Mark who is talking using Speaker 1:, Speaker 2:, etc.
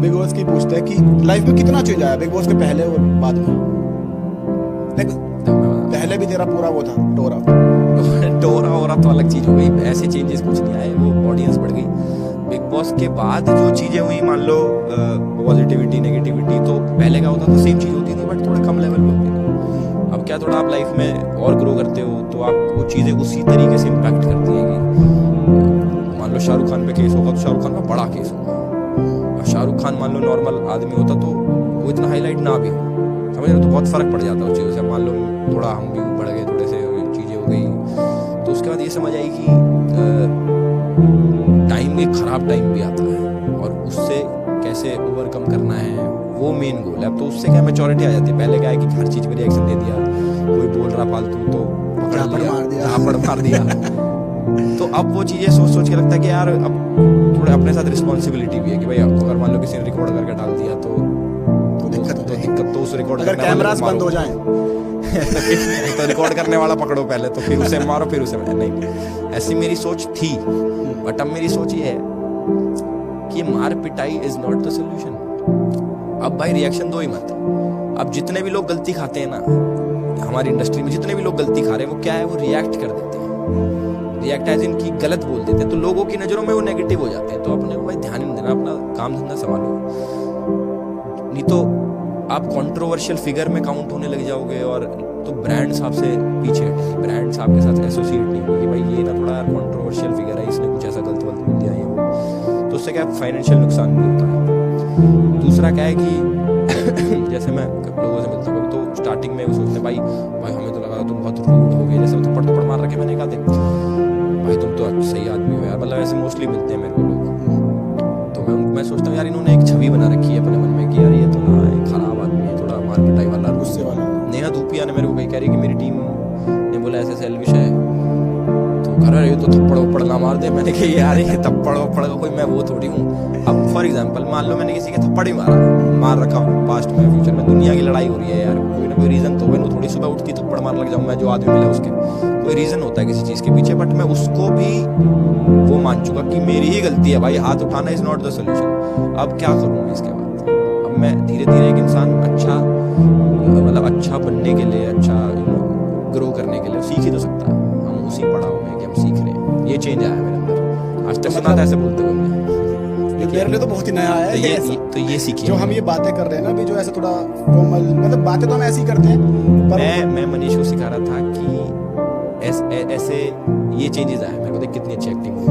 Speaker 1: Big boss की पूछते हैं कि लाइफ में कितना चेंज आया बिग बॉस के पहले और बाद में। देख पहले भी तेरा पूरा वो था टोरा
Speaker 2: टोरा और तो अलग चीज हो गई, ऐसे चेंजेस कुछ नहीं आए, वो ऑडियंस बढ़ गई। बिग बॉस के बाद जो चीजें हुई, मान लो पॉजिटिविटी नेगेटिविटी, तो पहले का होता था सेम चीज होती थी बट थोड़े कम लेवल पे होती थी। अब क्या, थोड़ा आप लाइफ में और ग्रो करते हो तो आपको चीजें उसी तरीके से इम्पैक्ट करती है कि मान लो शाहरुख खान पे केस होगा तो शाहरुख खान का बड़ा केस होगा, और शाहरुख खान मान लो नॉर्मल आदमी होता तो वो इतना हाईलाइट ना भी हो, समझ रहे हो, तो बहुत फर्क पड़ जाता है उस चीज़ों से। मान लो थोड़ा हम भी बढ़ गए, थोड़े से चीज़ें हो गई, तो उसके बाद ये समझ आई कि टाइम एक खराब टाइम भी आता है और उससे कैसे ओवरकम करना है वो मेन गोल है। अब तो उससे क्या मैच्योरिटी आ जाती है। पहले क्या है कि हर चीज़ पे रिएक्शन दे दिया, कोई बोल रहा फालतू तो झापड़ मार दिया तो अब वो चीज़ें सोच सोच के लगता है कि यार अब थोड़ा अपने साथ रिस्पॉन्सिबिलिटी भी है कि भाई आपको अगर मान लो किसी ने रिकॉर्ड करके डाल दिया तो दिक्कत तो उस रिकॉर्ड
Speaker 1: अगर कैमरास बंद हो जाएं
Speaker 2: तो रिकॉर्ड करने वाला पकड़ो पहले, तो फिर उसे मारो फिर उसे। नहीं, ऐसी मेरी सोच थी, बट अब मेरी सोच ये है कि मार पिटाई इज नॉट द सोल्यूशन। अब भाई रिएक्शन दो ही मत। अब जितने भी लोग गलती खाते हैं ना हमारी इंडस्ट्री में, जितने भी लोग गलती खा रहे हैं वो क्या है, वो रिएक्ट कर देते हैं, रिएक्ट एज इनकी गलत बोल देते हैं, तो लोगों की नजरों में वो नेगेटिव हो जाते हैं। तो अपने को भाई ध्यान नहीं देना, अपना काम धंधा संभालो, नहीं तो आप कंट्रोवर्शियल फिगर में काउंट होने लग जाओगे और तो ब्रांड्स आपसे पीछे हटेंगे, ब्रांड्स आपके साथ एसोसिएट नहीं होगी कि भाई ये ना थोड़ा कंट्रोवर्शियल फिगर है, इसने कुछ ऐसा गलत वलत बोल दिया ये वो, तो उससे क्या फाइनेंशियल नुकसान भी होता है। दूसरा क्या है कि जैसे मैं लोगों से मिलता हूँ तो स्टार्टिंग में वो सोचते भाई हमें तो लगा तुम बहुत रूड हो गए, जैसे थप्पड़ मार रखे, मैंने कहा देख भाई तुम तो सही आदमी हो यार, मतलब ऐसे मोस्टली मिलते हैं मेरे को लोग, तो मैं सोचता हूँ यार इन्होंने एक छवि बना रखी है अपने मन में कि यार ये तो ना एक खराब आदमी है, थोड़ा मार पिटाई वाला, गुस्से वाला। नेहा धूपिया ने मेरे को कह रही कि मेरी टीम ने बोला ऐसे सेल्फिश है तो कर रहे हो तो थप्पड़ वप्पड़ ना मार दे। मैंने कहा यार ये थप्पड़ वप्पड़ का कोई मैं वो थोड़ी हूँ। अब फॉर एग्जांपल मान लो मैंने किसी के थप्पड़ ही मार रखा पास्ट में फ्यूचर में, दुनिया की लड़ाई हो रही है यार, कोई ना कोई रीजन तो है, थोड़ी सुबह उठती थप्पड़ मार लग जाऊँ मैं, जो आदमी मिला उसके कोई रीजन होता है किसी चीज के पीछे, बट मैं उसको भी वो मान चुका कि मेरी ही गलती है भाई, हाथ उठाना इज नॉट द सोल्यूशन। अब क्या करूँ मैं इसके बाद? अब मैं धीरे धीरे एक इंसान अच्छा बनने के लिए, अच्छा ग्रो करने के लिए सीख ही तो सकता है। हम उसी पड़ाव में कि हम सीख रहे हैं, ये चेंज आया मेरे अंदर। आज तक सुना था ऐसे बोलते हुए
Speaker 1: मेरे लिए तो बहुत ही नया है
Speaker 2: तो ये सीखिए।
Speaker 1: जो हम ये बातें कर रहे हैं ना अभी, जो ऐसे थोड़ा फॉर्मल, मतलब बातें तो हम ऐसे ही करते हैं, पर
Speaker 2: मैं मनीष को सिखा रहा था कि ऐसे ये चेंजेस आए। मेरे को देख कितनी अच्छी एक्टिंग हुई